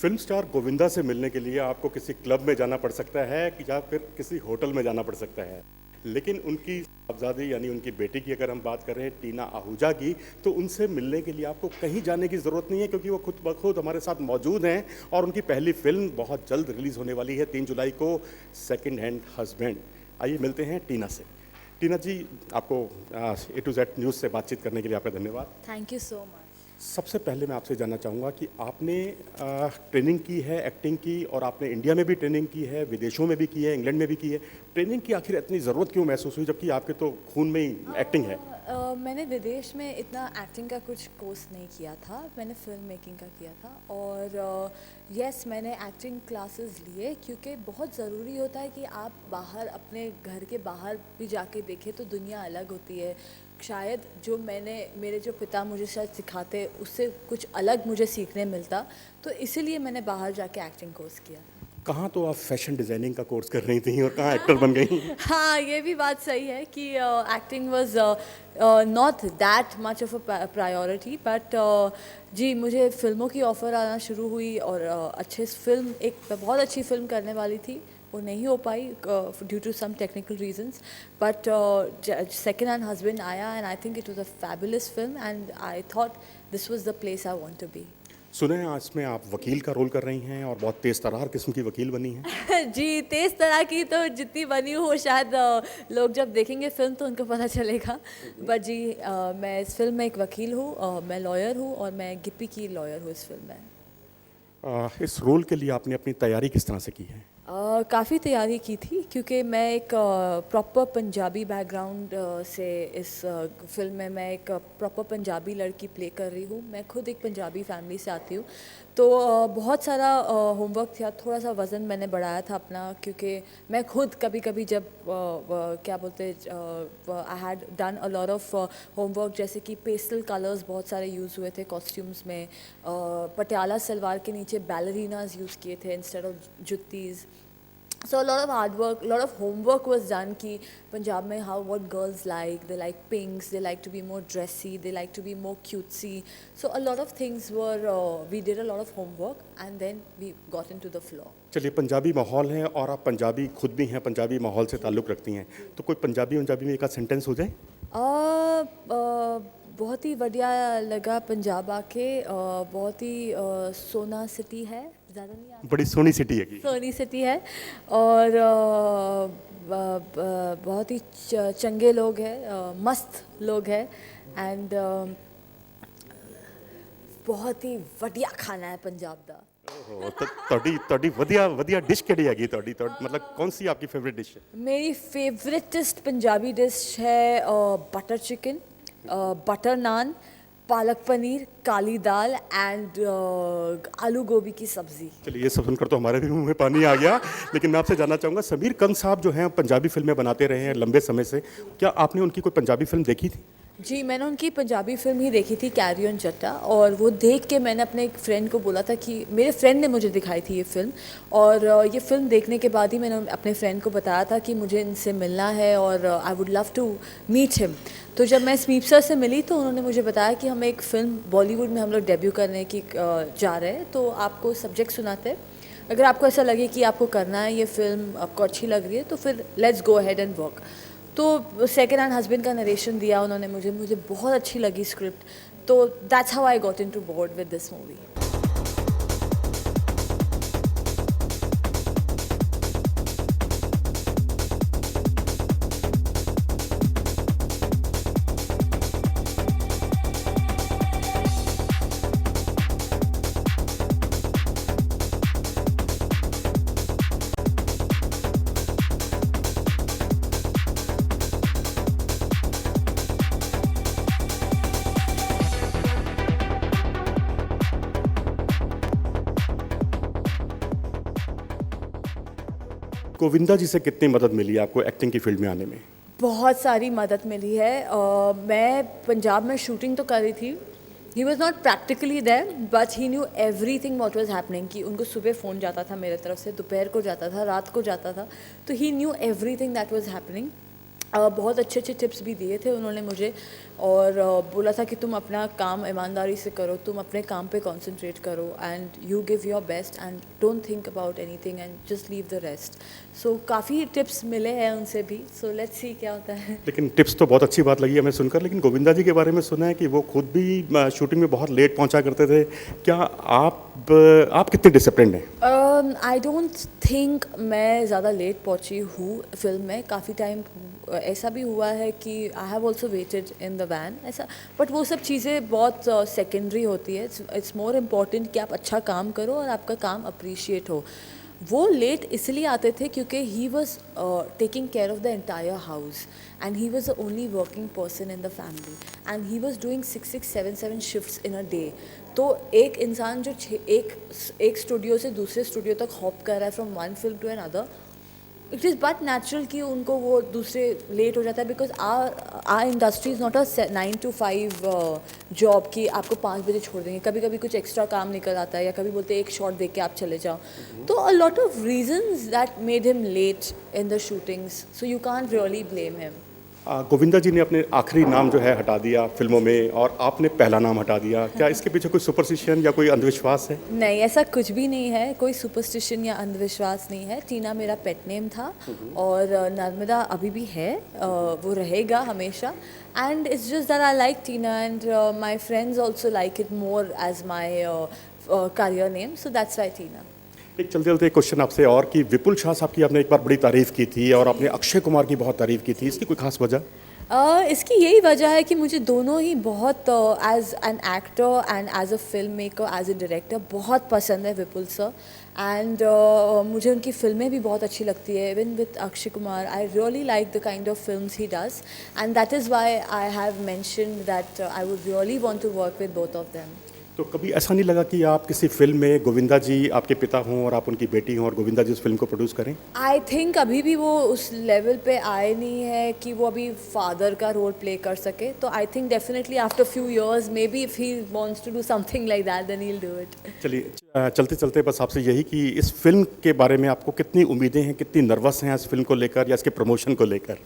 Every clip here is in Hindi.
फिल्म स्टार गोविंदा से मिलने के लिए आपको किसी क्लब में जाना पड़ सकता है कि या फिर किसी होटल में जाना पड़ सकता है। लेकिन उनकी साहबजादी यानी उनकी बेटी की अगर हम बात कर रहे हैं टीना आहूजा की, तो उनसे मिलने के लिए आपको कहीं जाने की ज़रूरत नहीं है क्योंकि वो खुद ब खुद हमारे साथ मौजूद हैं और उनकी पहली फिल्म बहुत जल्द रिलीज़ होने वाली है 3 जुलाई को, सेकंड हैंड हस्बैंड। आइए मिलते हैं टीना से। टीना जी, आपको A to Z न्यूज़ से बातचीत करने के लिए आपका धन्यवाद। Thank you so much. सबसे पहले मैं आपसे जानना चाहूँगा कि आपने ट्रेनिंग की है एक्टिंग की, और आपने इंडिया में भी ट्रेनिंग की है, विदेशों में भी की है, इंग्लैंड में भी की है। ट्रेनिंग की आखिर इतनी ज़रूरत क्यों महसूस हुई जबकि आपके तो खून में ही एक्टिंग है? मैंने विदेश में इतना एक्टिंग का कुछ कोर्स नहीं किया था, मैंने फिल्म मेकिंग का किया था। और यस, मैंने एक्टिंग क्लासेस लिए क्योंकि बहुत ज़रूरी होता है कि आप बाहर, अपने घर के बाहर भी जाके देखें तो दुनिया अलग होती है। शायद जो मेरे जो पिता मुझे शायद सिखाते उससे कुछ अलग मुझे सीखने मिलता, तो इसीलिए मैंने बाहर जाके एक्टिंग कोर्स किया। कहाँ तो आप फैशन डिज़ाइनिंग का कोर्स कर रही थी और कहाँ एक्टर बन गई? हाँ, ये भी बात सही है कि acting was not that much of a priority, but जी, मुझे फ़िल्मों की ऑफ़र आना शुरू हुई और एक बहुत अच्छी फ़िल्म करने वाली थी, वो नहीं हो पाई due to some technical reasons, but Second Hand Husband आया and I think it was a fabulous film and I thought this was the place I want to be. सुने हैं इसमें आप वकील का रोल कर रही हैं और बहुत तेज़ तर्रार किस्म की वकील बनी हैं। जी, तेज़ तरह की तो जितनी बनी हो शायद लोग जब देखेंगे फ़िल्म तो उनको पता चलेगा। बट जी, मैं इस फ़िल्म में एक वकील हूँ, मैं लॉयर हूँ और मैं गिप्पी की लॉयर हूँ इस फ़िल्म में। इस रोल के लिए आपने अपनी तैयारी किस तरह से की है? काफ़ी तैयारी की थी क्योंकि मैं एक प्रॉपर पंजाबी बैकग्राउंड से इस फिल्म में मैं एक प्रॉपर पंजाबी लड़की प्ले कर रही हूँ। मैं खुद एक पंजाबी फैमिली से आती हूँ, तो बहुत सारा होमवर्क था, थोड़ा सा वज़न मैंने बढ़ाया था अपना, क्योंकि मैं खुद कभी कभी जब क्या बोलते, I had done a lot of homework, जैसे कि पेस्टल कलर्स बहुत सारे यूज़ हुए थे कॉस्ट्यूम्स में, पटियाला सलवार के नीचे बैलरीनाज यूज़ किए थे instead of juttis. So a lot of hard work, a lot of homework was done कि पंजाब में what girls like, they like pinks, they like to be more dressy, they like to be more cutesy. So a lot of things were, we did a lot of homework and then we got into the floor. चलिए, पंजाबी माहौल है और आप पंजाबी खुद भी हैं, पंजाबी माहौल से ताल्लुक़ रखती हैं, तो कोई पंजाबी में एक आध सेंटेंस हो जाए? बहुत ही बढ़िया लगा पंजाब आके, बहुत ही सोना सिटी है, ज़्यादा नहीं आता, बड़ी सोनी सिटी है की। सोनी सिटी है, और बहुत ही चंगे लोग हैं, मस्त लोग हैं, एंड बहुत ही बढ़िया खाना है पंजाब का। ओहो, तो ਤੁਹਾਡੀ ਵਧੀਆ डिश ਕਿਹੜੀ ਹੈਗੀ ਤੁਹਾਡੀ? मतलब कौन सी आपकी फेवरेट डिश है? मेरी फेवरेटेस्ट पंजाबी डिश है butter chicken, butter naan, palak paneer, Kali dal and आलू गोभी की सब्ज़ी। चलिए, ये सब सुनकर तो हमारे भी मुंह में पानी आ गया। लेकिन मैं आपसे जानना चाहूँगा, समीर कंद साहब जो हैं पंजाबी फिल्में बनाते रहे हैं लंबे समय से, क्या आपने उनकी कोई पंजाबी फिल्म देखी थी? जी, मैंने उनकी पंजाबी फिल्म ही देखी थी, कैरी ऑन जट्टा, और वो देख के मैंने अपने एक फ्रेंड को बोला था कि मेरे फ्रेंड ने मुझे दिखाई थी ये फ़िल्म, और ये फ़िल्म देखने के बाद ही मैंने अपने फ्रेंड को बताया था कि मुझे इनसे मिलना है और I would love to meet him. तो जब मैं स्मीप सर से मिली तो उन्होंने मुझे बताया कि हम एक फ़िल्म बॉलीवुड में हम लोग डेब्यू करने की जा रहे हैं, तो आपको सब्जेक्ट सुनाते हैं, अगर आपको ऐसा लगे कि आपको करना है, ये फ़िल्म आपको अच्छी लग रही है, तो फिर let's go ahead and work. तो सेकंड हैंड हस्बैंड का नरेशन दिया उन्होंने मुझे बहुत अच्छी लगी स्क्रिप्ट, तो that's how I got into board with this movie. Govinda ji से कितनी मदद मिली आपको एक्टिंग की फील्ड में आने में? बहुत सारी मदद मिली है। मैं पंजाब में शूटिंग तो कर रही थी, he was not practically there but he new everything what was happening, कि उनको सुबह फ़ोन जाता था मेरे तरफ से, दोपहर को जाता था, रात को जाता था, तो ही new everything that was happening. बहुत अच्छे अच्छे टिप्स भी दिए थे उन्होंने मुझे, और बोला था कि तुम अपना काम ईमानदारी से करो, तुम अपने काम पे कंसंट्रेट करो and you give your best and don't think about anything and just leave the rest. So काफ़ी टिप्स मिले हैं उनसे भी, सो लेट्स सी क्या होता है। लेकिन टिप्स तो बहुत अच्छी बात लगी हमें सुनकर, लेकिन गोविंदा जी के बारे में सुना है कि वो खुद भी शूटिंग में बहुत लेट पहुंचा करते थे। क्या आप कितने डिसिप्लिन्ड हैं? आई डोंट थिंक मैं ज़्यादा लेट पहुंची हूँ फिल्म में, काफ़ी टाइम ऐसा भी हुआ है कि I have also waited in the van ऐसा, बट वो सब चीज़ें बहुत सेकेंडरी होती है। इट्स मोर इम्पॉर्टेंट कि आप अच्छा काम करो और आपका काम अप्रिशिएट हो। वो लेट इसलिए आते थे क्योंकि he was taking care of the entire house and he was the only working person in the family and he was doing 6-6, 7-7 shifts in a day. तो एक इंसान जो एक स्टूडियो से दूसरे स्टूडियो तक हॉप कर रहा है from one film to another, it is but natural कि उनको वो दूसरे लेट हो जाता है, because our industry is not a 9 to 5 job कि आपको 5 बजे छोड़ देंगे। कभी कभी कुछ एक्स्ट्रा काम निकल आता है या कभी बोलते हैं एक शॉट देख के आप चले जाओ। तो a lot of reasons that made him late in the shootings, so you can't really blame him. Govinda ji ने अपने आखिरी नाम जो है हटा दिया फिल्मों में और आपने पहला नाम हटा दिया, क्या इसके पीछे कोई सुपरस्टिशन या कोई अंधविश्वास है? नहीं, ऐसा कुछ भी नहीं है, कोई सुपरस्टिशन या अंधविश्वास नहीं है। टीना मेरा पेट नेम था और नर्मदा अभी भी है, वो रहेगा हमेशा। And it's just that I like Tina and my friends also like it more as my career name, so that's why Tina. एक चलते चलते एक क्वेश्चन आपसे और कि विपुल शाह साहब की आपने एक बार बड़ी तारीफ की थी और आपने अक्षय कुमार की बहुत तारीफ की थी, इसकी कोई खास वजह? इसकी यही वजह है कि मुझे दोनों ही बहुत as an actor and as a film maker, as a director बहुत पसंद है विपुल सर। एंड मुझे उनकी फिल्में भी बहुत अच्छी लगती है। Even with Akshay Kumar I really like the kind of films he does and that is why I have mentioned that I would really want to work with both of them. तो कभी ऐसा नहीं लगा कि आप किसी फिल्म में गोविंदा जी आपके पिता हों और आप उनकी बेटी हों और गोविंदा जी उस फिल्म को प्रोड्यूस करें? आई थिंक अभी भी वो उस लेवल पे आए नहीं है कि वो अभी फादर का रोल प्ले कर सके। तो I think definitely after few years maybe if he wants to do something like that then he will do it. चलिए चलते चलते बस आपसे यही कि इस फिल्म के बारे में आपको कितनी उम्मीदें हैं, कितनी नर्वस हैं इस फिल्म को लेकर या इसके प्रमोशन को लेकर?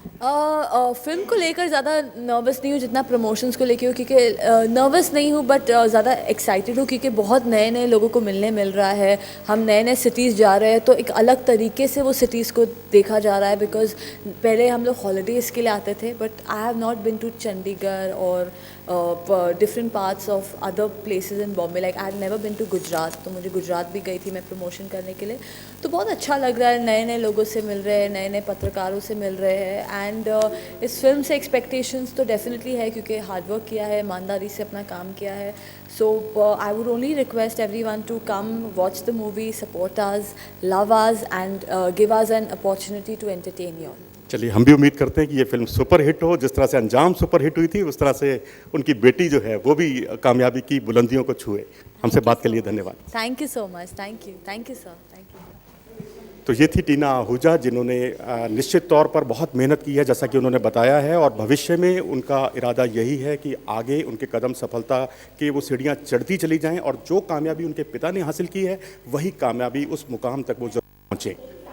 फिल्म को लेकर ज़्यादा नर्वस नहीं हूँ जितना प्रमोशंस को लेकर हूँ, क्योंकि नर्वस नहीं हूँ बट ज़्यादा एक्साइटेड हूँ क्योंकि बहुत नए नए लोगों को मिल रहा है। हम नए नए सिटीज़ जा रहे हैं तो एक अलग तरीके से वो सिटीज़ को देखा जा रहा है। बिकॉज पहले हम लोग हॉलीडेज़ के लिए आते थे but I have not been to Chandigarh और different parts of other places in Bombay, like I have never been to Gujarat. तो मुझे गुजरात भी गई थी मैं प्रमोशन करने के लिए, तो बहुत अच्छा लग रहा है। नए नए लोगों से मिल रहे हैं, नए नए पत्रकारों से मिल रहे हैं एंड इस फिल्म से एक्सपेक्टेशंस तो डेफिनेटली है क्योंकि हार्डवर्क किया है, ईमानदारी से अपना काम किया है। So I would only request everyone to come watch the movie, support us, love us and give us an opportunity to entertain you all. चलिए हम भी उम्मीद करते हैं कि ये फिल्म सुपर हिट हो, जिस तरह से अंजाम सुपर हिट हुई थी उस तरह से उनकी बेटी जो है वो भी कामयाबी की बुलंदियों को छुए। हमसे बात के लिए धन्यवाद। Thank you so much, thank you sir, thank you. तो ये थी टीना आहूजा जिन्होंने निश्चित तौर पर बहुत मेहनत की है जैसा कि उन्होंने बताया है, और भविष्य में उनका इरादा यही है कि आगे उनके कदम सफलता के वो सीढ़ियाँ चढ़ती चली जाएं और जो कामयाबी उनके पिता ने हासिल की है वही कामयाबी उस मुकाम तक वो जरूर पहुँचे।